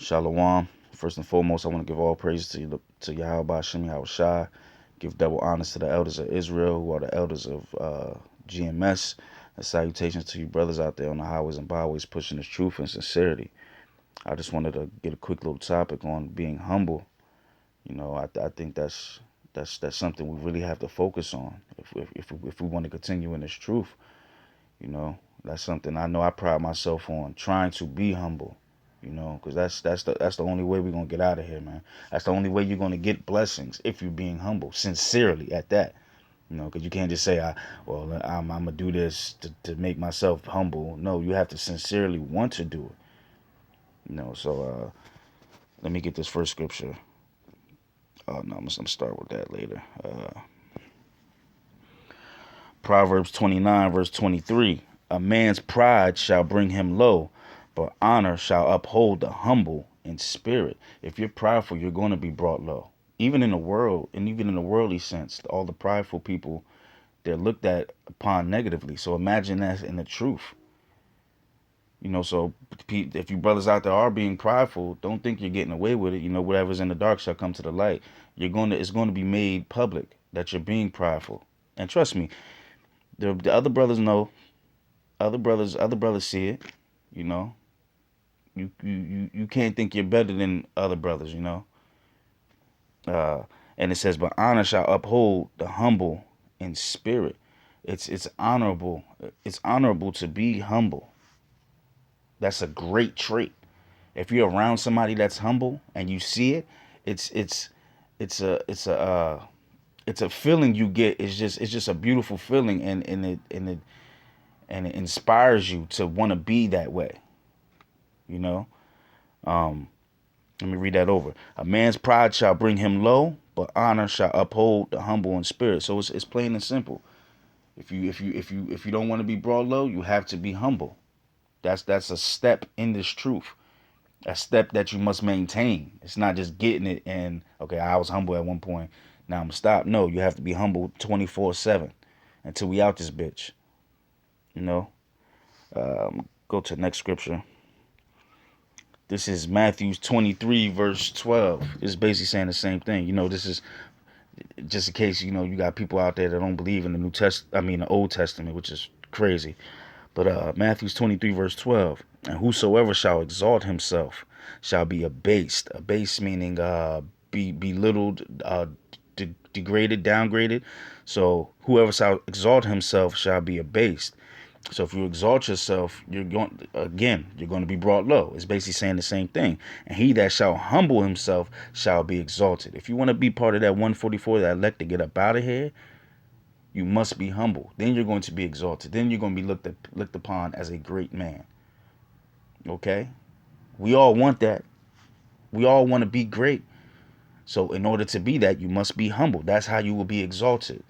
Shalom. First and foremost, I want to give all praise to Yahweh Hashem Yahweh Shai. Give double honors to the elders of Israel, who are the elders of GMS. And salutations to you brothers out there on the highways and byways pushing this truth and sincerity. I just wanted to get a quick little topic on being humble. I think that's something we really have to focus on if we want to continue in this truth. That's something I know I pride myself on trying to be humble. Because that's the only way we're gonna get out of here, man. That's the only way you're gonna get blessings if you're being humble, sincerely at that. Because you can't just say, I'm gonna do this to make myself humble. No, you have to sincerely want to do it. So let me get this first scripture. Oh no, I'm gonna start with that later. Proverbs 29, verse 23. A man's pride shall bring him low, but honor shall uphold the humble in spirit. If you're prideful, you're going to be brought low. Even in the world, and even in the worldly sense, all the prideful people, they're looked at upon negatively. So imagine that in the truth. So if you brothers out there are being prideful, don't think you're getting away with it. Whatever's in the dark shall come to the light. It's going to be made public that you're being prideful. And trust me, the other brothers know. Other brothers see it. You know, you can't think you're better than other brothers. Uh, and it says, but honor shall uphold the humble in spirit. It's honorable. It's honorable to be humble. That's a great trait. If you're around somebody that's humble and you see it, it's it's it's a it's a it's a feeling you get. It's just a beautiful feeling, and it inspires you to want to be that way. You know. Um, Let me read that over. A man's pride shall bring him low, but honor shall uphold the humble in spirit. So it's plain and simple. If you don't want to be brought low, you have to be humble. That's a step in this truth. A step that you must maintain. It's not just getting it and okay, I was humble at one point. Now I'm gonna stop. No, you have to be humble 24/7 until we out this bitch. You know. Go to the next scripture. This is Matthew 23, verse 12. It's basically saying the same thing. This is just in case, you got people out there that don't believe in the Old Testament, which is crazy. But Matthew 23, verse 12. And whosoever shall exalt himself shall be abased. Abased meaning be belittled, degraded, downgraded. So whoever shall exalt himself shall be abased. So if you exalt yourself, you're going to be brought low. It's basically saying the same thing. And he that shall humble himself shall be exalted. If you want to be part of that 144 that elect to get up out of here, you must be humble. Then you're going to be exalted. Then you're going to be looked upon as a great man. Okay? We all want that. We all want to be great. So in order to be that, you must be humble. That's how you will be exalted.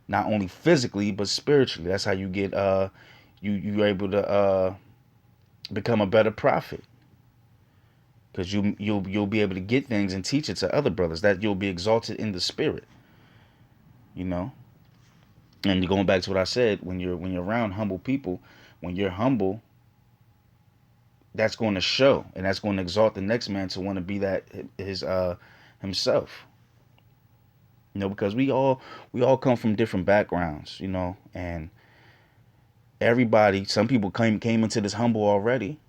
Not only physically, but spiritually. That's how you get you're able to become a better prophet. Because you'll be able to get things and teach it to other brothers. That you'll be exalted in the spirit. You know? And you're going back to what I said, when you're around humble people, when you're humble, that's going to show, and that's going to exalt the next man to want to be that his himself. Because we all come from different backgrounds, and everybody, some people came into this humble already,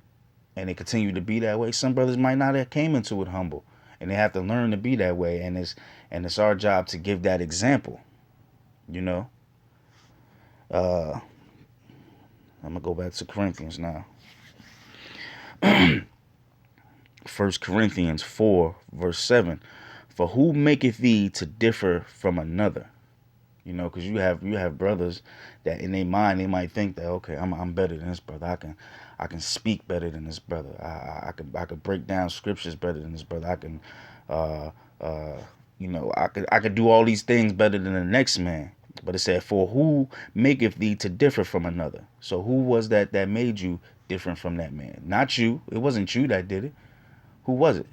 and they continue to be that way. Some brothers might not have came into it humble, and they have to learn to be that way, and it's our job to give that example. You know. I'm gonna go back to Corinthians now. 1 Corinthians 4, verse 7. For who maketh thee to differ from another? Because you have brothers that in their mind they might think that, okay, I'm better than this brother. I can speak better than this brother. I could break down scriptures better than this brother. I can I could do all these things better than the next man. But it said, for who maketh thee to differ from another? So who was that made you different from that man? Not you. It wasn't you that did it. Who was it?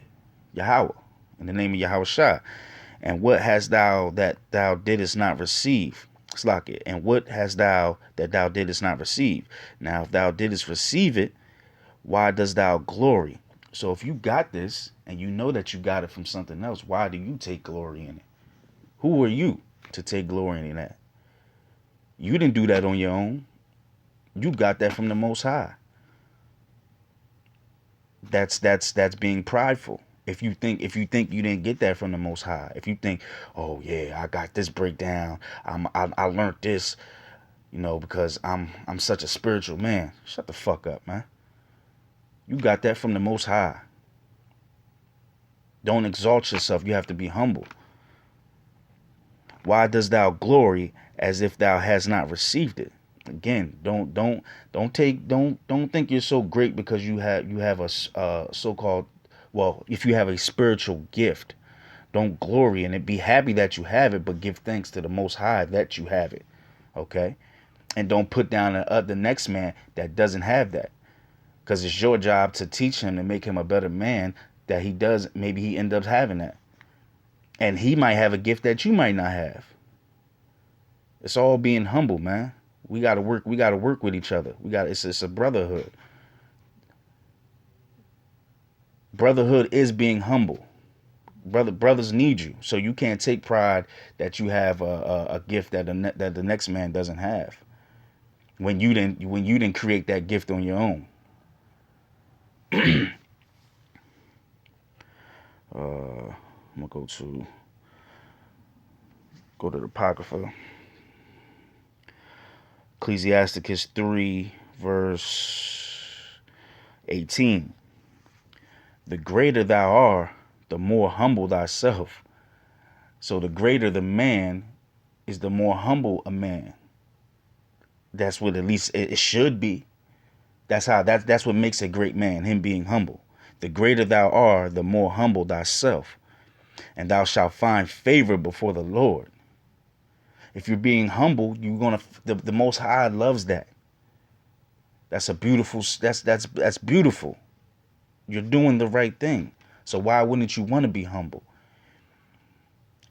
Yahweh. In the name of Yahweh Shai. And what hast thou that thou didst not receive? Slack it. And what hast thou that thou didst not receive? Now, if thou didst receive it, why dost thou glory? So if you got this and you know that you got it from something else, why do you take glory in it? Who are you to take glory in that? You didn't do that on your own. You got that from the Most High. That's being prideful. If you think you didn't get that from the Most High, if you think, oh yeah, I got this breakdown, I learned this, because I'm such a spiritual man. Shut the fuck up, man. You got that from the Most High. Don't exalt yourself. You have to be humble. Why dost thou glory as if thou hast not received it? Again, don't think you're so great because you have a so-called, well, if you have a spiritual gift, don't glory in it. Be happy that you have it, but give thanks to the Most High that you have it. Okay, and don't put down the next man that doesn't have that, because it's your job to teach him and make him a better man. That he does, maybe he ends up having that, and he might have a gift that you might not have. It's all being humble, man. We gotta work. We gotta work with each other. It's a brotherhood. Brotherhood is being humble. Brothers need you, so you can't take pride that you have a gift that the next man doesn't have. When you didn't create that gift on your own. I'm gonna go to the Apocrypha. Ecclesiasticus 3 verse 18. The greater thou art, the more humble thyself. So the greater the man is, the more humble a man. That's what at least it should be. That's what makes a great man, him being humble. The greater thou art, the more humble thyself, and thou shalt find favor before the Lord. If you're being humble, you're gonna the Most High loves that. That's a beautiful. That's beautiful. You're doing the right thing. So why wouldn't you want to be humble?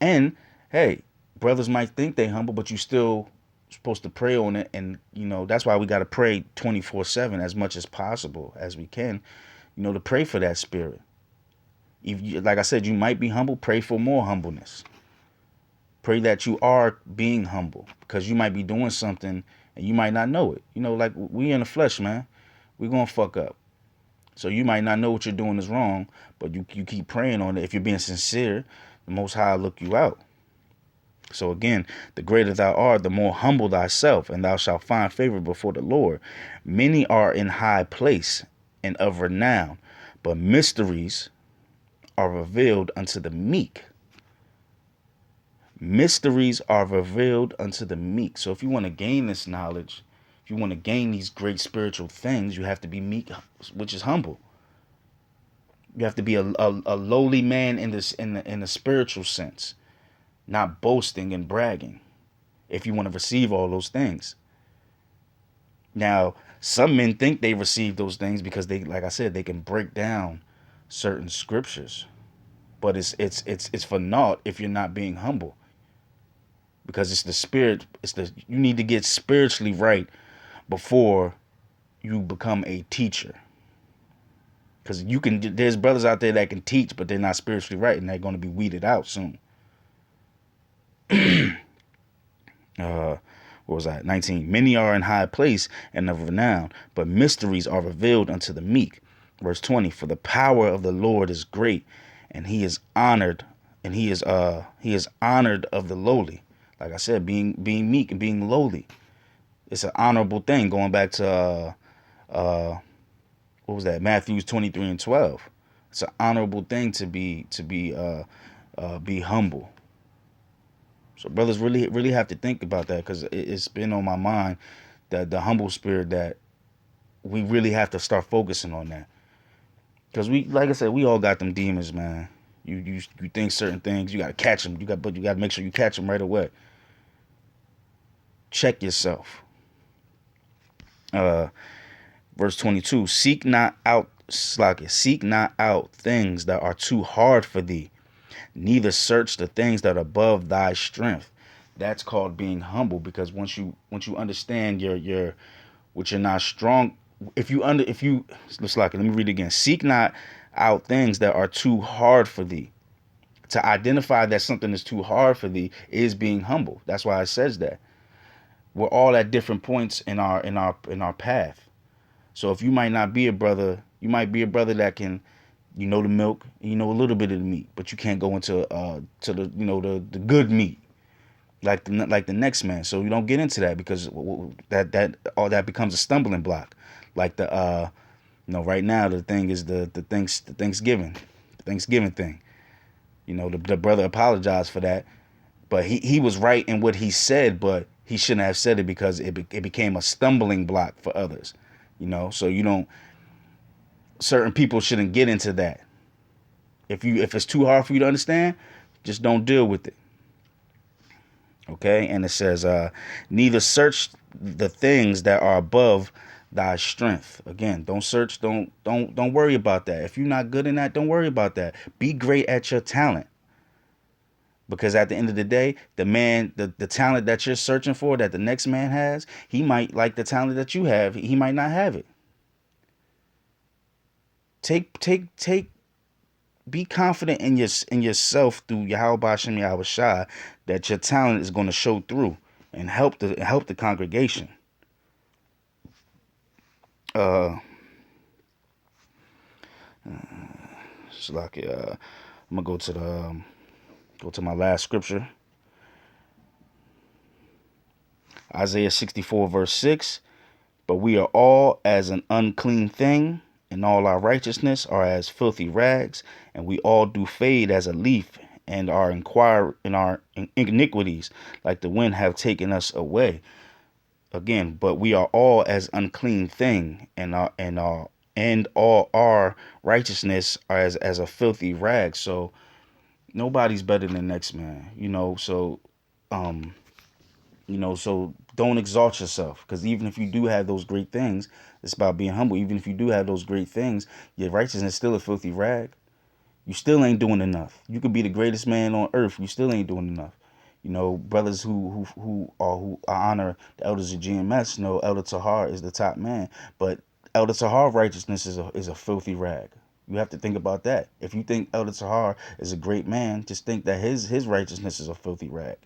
And hey, brothers might think they humble, but you still supposed to pray on it, and that's why we got to pray 24/7 as much as possible as we can. To pray for that spirit. Like I said, you might be humble. Pray for more humbleness. Pray that you are being humble, because you might be doing something and you might not know it. Like we in the flesh, man. We gonna fuck up. So you might not know what you're doing is wrong, but you keep praying on it. If you're being sincere, the Most High will look you out. So again, the greater thou art, the more humble thyself, and thou shalt find favor before the Lord. Many are in high place and of renown, but mysteries are revealed unto the meek. Mysteries are revealed unto the meek. So if you want to gain this knowledge, if you want to gain these great spiritual things, you have to be meek, which is humble. You have to be a lowly man in the spiritual sense, not boasting and bragging, if you want to receive all those things. Now, some men think they receive those things because they, like I said, they can break down certain scriptures, but it's for naught if you're not being humble. Because it's the spirit, you need to get spiritually right before you become a teacher. Because there's brothers out there that can teach, but they're not spiritually right, and they're going to be weeded out soon. What was that? 19. Many are in high place and of renown, but mysteries are revealed unto the meek. Verse 20. For the power of the Lord is great, and he is honored, and he is honored of the lowly. Like I said, being meek and being lowly, it's an honorable thing. Going back to what was that? Matthew 23 and 12. It's an honorable thing to be humble. So brothers really have to think about that, because it's been on my mind, that the humble spirit, that we really have to start focusing on that. Because like I said, we all got them demons, man. You think certain things, you got to catch them. But you got to make sure you catch them right away. Check yourself. Verse 22, seek not out things that are too hard for thee, neither search the things that are above thy strength. That's called being humble, because once you understand what you're not strong, let me read it again. Seek not out things that are too hard for thee. To identify that something is too hard for thee is being humble. That's why it says that. We're all at different points in our path. So if you might not be a brother, you might be a brother that can, you know, the milk, you know, a little bit of the meat, but you can't go into to the, you know, the good meat like the next man. So you don't get into that, because that all that becomes a stumbling block. Like the you know, right now the thing is the Thanksgiving thing. You know, the brother apologized for that, but he was right in what he said, but he shouldn't have said it, because it became a stumbling block for others. You know, so you don't, certain people shouldn't get into that. If it's too hard for you to understand, just don't deal with it. Okay, and it says, neither search the things that are above thy strength. Again, don't search, don't worry about that. If you're not good in that, don't worry about that. Be great at your talent. Because at the end of the day, the talent that you're searching for, that the next man has, he might like the talent that you have. He might not have it. Take. Be confident in yourself through Yahweh Bashem Yahweh Shai, that your talent is going to show through and help the congregation. Uh, it's like I'm gonna go to my last scripture, Isaiah 64 verse 6. But we are all as an unclean thing, and all our righteousness are as filthy rags, and we all do fade as a leaf, and our iniquities, like the wind, have taken us away. Again, but we are all as unclean thing, and all our righteousness are as a filthy rag. So nobody's better than the next man, you know. So um so don't exalt yourself, because even if you do have those great things, it's about being humble. Even if you do have those great things, your righteousness is still a filthy rag. You still ain't doing enough. You could be the greatest man on earth, you still ain't doing enough. You know, brothers who honor the elders of GMS know Elder Tahar is the top man, but Elder Tahar righteousness is a filthy rag. You have to think about that. If you think Elder Tahar is a great man, just think that his righteousness is a filthy rag.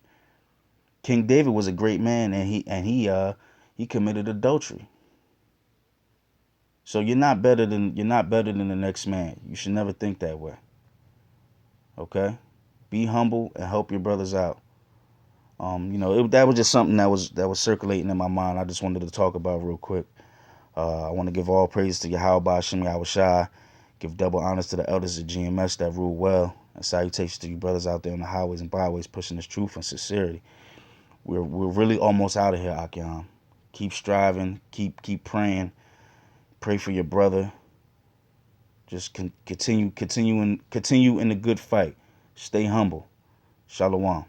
King David was a great man, and he committed adultery. So you're not better than the next man. You should never think that way. Okay? Be humble and help your brothers out. That was just something that was circulating in my mind. I just wanted to talk about real quick. I want to give all praise to Yahweh Ba'Shem Yahweh Shai. Give double honors to the elders of GMS that rule well. And salutations to you brothers out there on the highways and byways pushing this truth and sincerity. We're really almost out of here, Akiam. Keep striving. Keep praying. Pray for your brother. Just continue in the good fight. Stay humble. Shalom.